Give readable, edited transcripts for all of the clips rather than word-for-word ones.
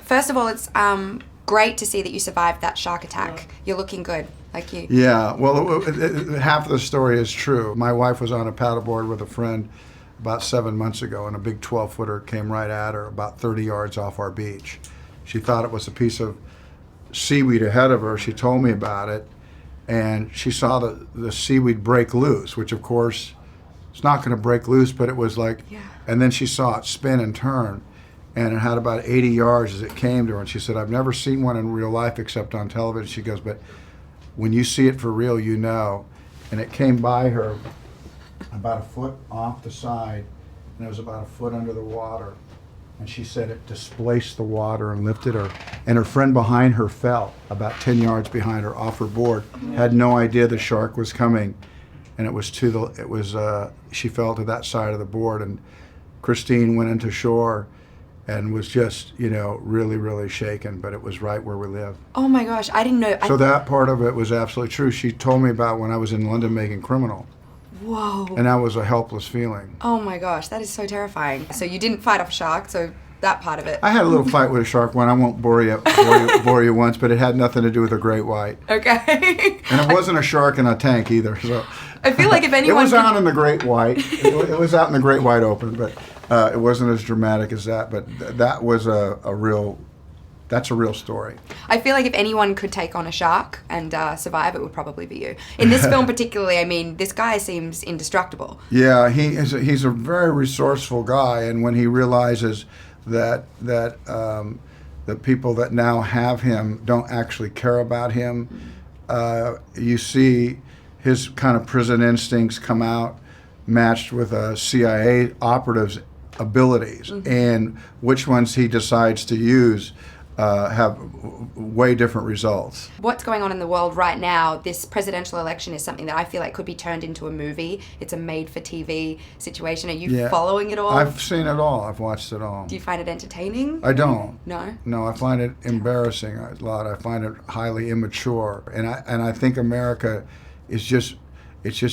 first of all, it's great to see that you survived that shark attack. You're looking good. Like you. Yeah, well, half of the story is true. My wife was on a paddleboard with a friend about 7 months ago, and a big 12-footer came right at her about 30 yards off our beach. She thought it was a piece of seaweed ahead of her. She told me about it, and she saw the seaweed break loose, which of course it's not going to break loose, but it was like, yeah. And then she saw it spin and turn, and it had about 80 yards as it came to her, and she said, I've never seen one in real life except on television. She goes, but when you see it for real, you know. And it came by her about a foot off the side, and it was about a foot under the water. And she said it displaced the water and lifted her. And her friend behind her fell about 10 yards behind her off her board. Had no idea the shark was coming. And she fell to that side of the board. And Christine went into shore and was just, really, really shaken. But it was right where we live. Oh my gosh, I didn't know. So that part of it was absolutely true. She told me about when I was in London making Criminal. Whoa. And that was a helpless feeling. Oh my gosh, that is so terrifying. So you didn't fight off a shark, so that part of it. I had a little fight with a shark one. I won't bore you once, but it had nothing to do with a great white. Okay. And it wasn't a shark in a tank either. So I feel like if anyone it was out in the Great White. It was out in the Great White Open, but it wasn't as dramatic as that. But that was that's a real story. I feel like if anyone could take on a shark and survive, it would probably be you. In this film particularly, I mean, this guy seems indestructible. Yeah, he's a very resourceful guy, and when he realizes that the people that now have him don't actually care about him, you see his kind of prison instincts come out, matched with a CIA operative's abilities, and which ones he decides to use have way different results. What's going on in the world right now, this presidential election is something that I feel like could be turned into a movie. It's a made-for-TV situation. Are you following it all? I've seen it all. I've watched it all. Do you find it entertaining? I don't. No? No, I find it embarrassing a lot. I find it highly immature. And I think America is just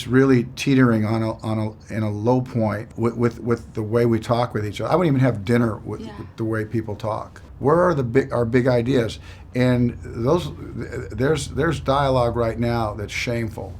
really teetering in a low point with the way we talk with each other. I wouldn't even have dinner with the way people talk. Where are our big ideas? And there's dialogue right now that's shameful.